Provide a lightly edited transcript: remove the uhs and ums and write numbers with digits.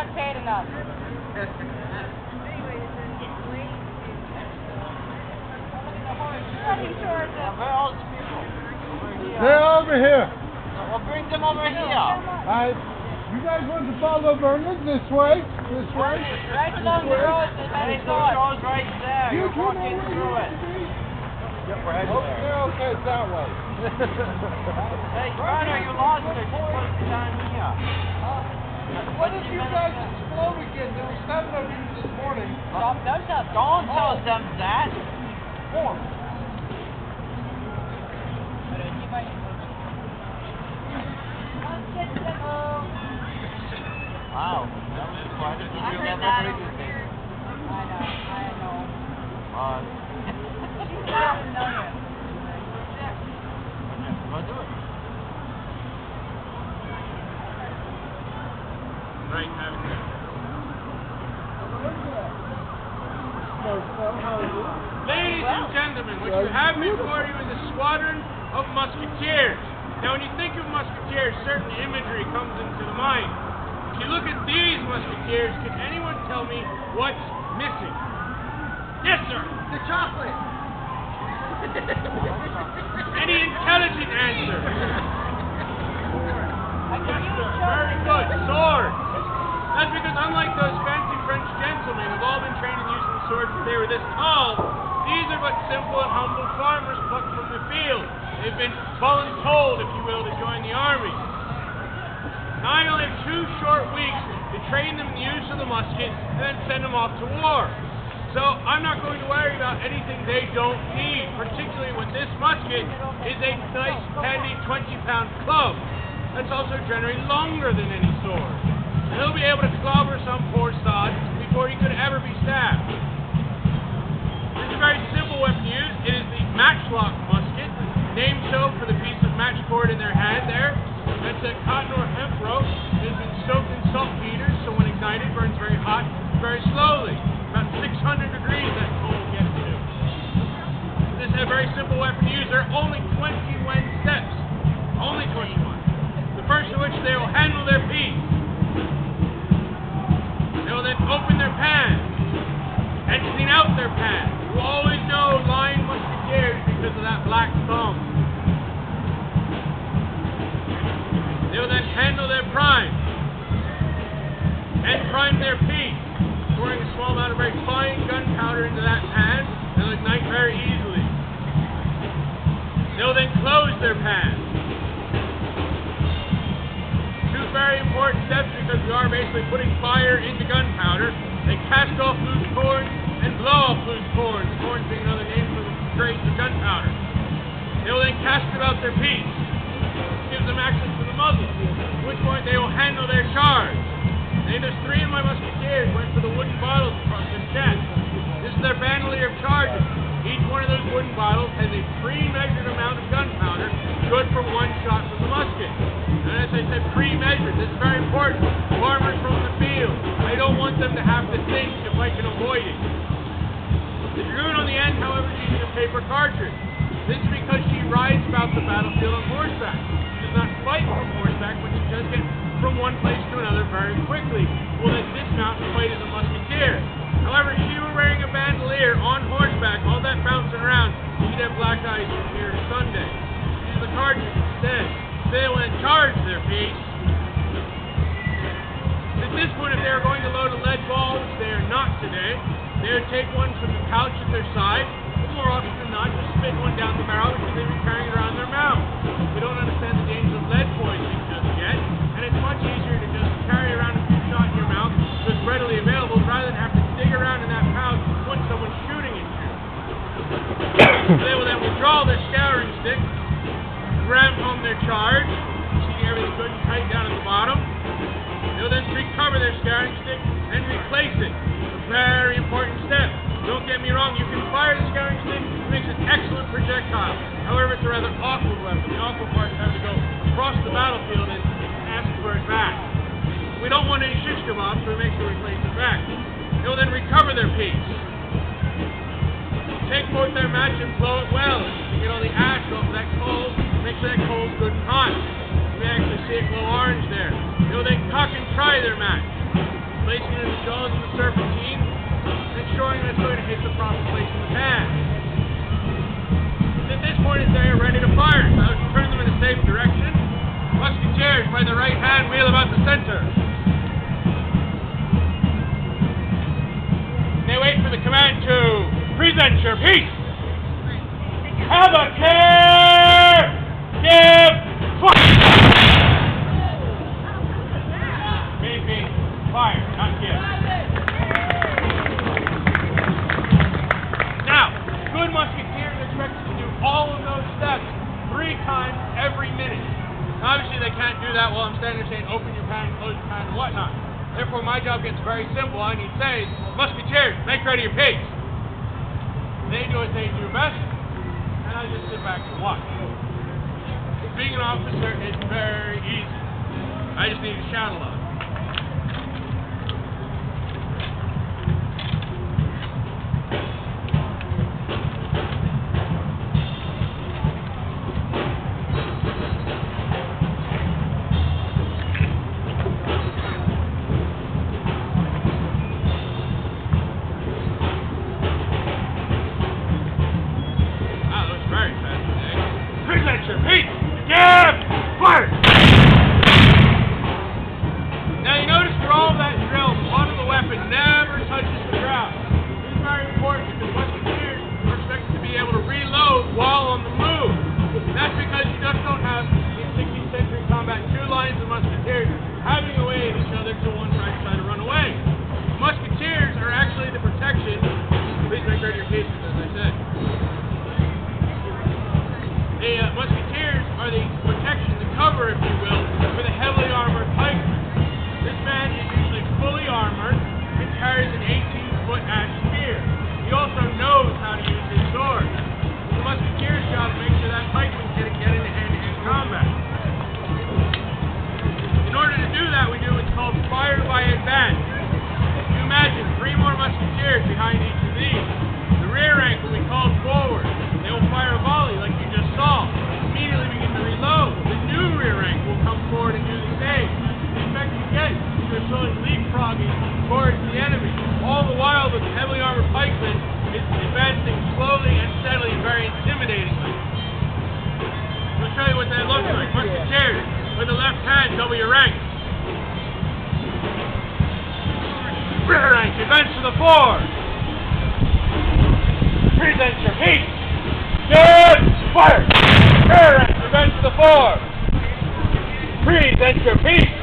not paid enough. Where are all these people? They're over here. Well, bring them over here. You guys want to follow Vernon this way? This way? Right along the road to the It goes right there. You're walking through it. Yep, we're heading there. Okay, it's that way. Hey, Vernon, you lost it. Just put it down here. What if you guys explode again? There were 7 of you this morning. Don't Tell them that. Wow, that was quite a I video. heard that over here. I know. She doesn't know you. Go do it. Right, have it there. Ladies and gentlemen, what you have before you is a squadron of musketeers. Now, when you think of musketeers, certain imagery comes into the mind. If you look at these musketeers, can anyone tell me what's missing? Yes, sir. The chocolate. Any intelligent answer? Very good. Swords. That's because unlike those fancy French gentlemen who've all been trained in using the swords since they were this tall, these are but simple and humble farmers plucked from the field. They've been voluntold, if you will, to join the army. Now I only have 2 short weeks to train them in the use of the musket and then send them off to war. So I'm not going to worry about anything they don't need, particularly when this musket is a nice, handy 20-pound club. That's also generally longer than any sword. And he'll be able to clobber some poor sod before he could ever be stabbed. It's a very simple weapon to use. It is the Matchlock musket, named so for the piece of match cord in their hand there. That's a cotton or hemp rope. It has been soaked in saltpeter, so when ignited, burns very hot, very slowly. About 600 degrees that coal gets to. This is a very simple weapon to use. There are only 21 steps. Only 21. The first of which they will handle their piece. They will then open their pan and clean out their pan. You always know lying musketeers because of that black thumb. They will then handle their prime and prime their piece, pouring a small amount of very fine gunpowder into that pan and it'll ignite very easily. They'll then close their pan. 2 very important steps because we are basically putting fire into gunpowder. They cast off loose cords and blow off loose cords. Cords being another name for the grains of gunpowder. They will then cast about their piece. This gives them access to the muzzle, at which point they will handle their charge. And there's 3 of my musketeers went for the wooden bottles across their chest. This is their bandolier of charges. Each one of those wooden bottles has a pre-measured amount of gunpowder, good for 1 shot from the musket. And as I said, pre-measured. This is very important. Farmers from the field. I don't want them to have to think if I can avoid it. The dragoon on the end, however, uses a paper cartridge. This is because she rides about the battlefield on horseback. She does not fight from horseback, but she does get from one place to another very quickly. Will then dismount and fight as a musketeer. However, if she were wearing a bandolier on horseback, all that bouncing around, she'd have black eyes from here to Sunday. Use the cartridge instead. They will then charge their piece. At this point, if they were going to load a lead ball, which they are not today, they would take one from the pouch at their side, but more often than not, just spit one down the barrel because they'd be carrying it around their mouth. We don't understand the danger of lead poisoning just yet, and it's much easier to just carry around a few shots in your mouth that's readily available rather than have to dig around in that pouch when someone's shooting at you. They will then withdraw their scouring stick, ram home their charge, seeing everything good and tight down at the bottom. They'll then recover their scouring stick and replace it. A very important step. Don't get me wrong, you can fire the scouring stick, it makes an excellent projectile. However, it's a rather awkward weapon. The awkward part is having to go across the battlefield and ask for it back. We don't want any shish kebabs, so we make sure we replace it back. They'll then recover their piece. Take forth their match and blow it well. To get all the ash off of that coal, make sure that coal's good and hot. You may actually see it glow orange there. They'll then cock and try their match. placing it in the jaws of the serpentine, ensuring that it's going to hit the proper place in the pan. At this point, they are ready to fire. So you turn them in a safe direction. Musketeers, by the right hand, wheel about the center. They wait for the command to present your piece. Have a care! Give fire! Maybe fire, not give. Now, good musketeers are expected to do all of those steps 3 times every minute. Now, obviously, they can't do that while I'm standing there saying open your pan, close your pan, and whatnot. Therefore, my job gets very simple. I need to say, musketeers, make ready your piece. They do what they do best, and I just sit back and watch. Being an officer is very easy. I just need to shout a lot. Now you notice through all that drill, the butt of the weapon never touches the ground. This is very important because musketeers are expected to be able to reload while on the move. That's because you just don't have, in 16th century combat, 2 lines of musketeers having a way at each other till one tries to run away. Musketeers are actually the protection. Please make ready your pieces, as I said. The musketeers are the protection, the cover, if you will, for the heavily armored pikemen. This man is usually fully armored and carries an 18-foot ash spear. He also knows how to use his sword. It's the musketeer's job to make sure that pikeman can get into hand-to-hand combat. In order to do that, we do what's called fire by advance. You imagine 3 more musketeers behind each of these. The rear rank will be called forward. They will fire a volley like you just saw. Immediately begin to reload. The new rear rank will come forward and do the same. The effect you get is you're slowly leapfrogging towards the enemy. All the while, the heavily armored pikeman is advancing slowly and steadily and very intimidatingly. I'll show you what that looks like. Musketeers, with the left hand, double your rank. Rear rank, advance to the fore. Present your piece. Good! Fire! Rear rank, advance to the fore. Present your piece.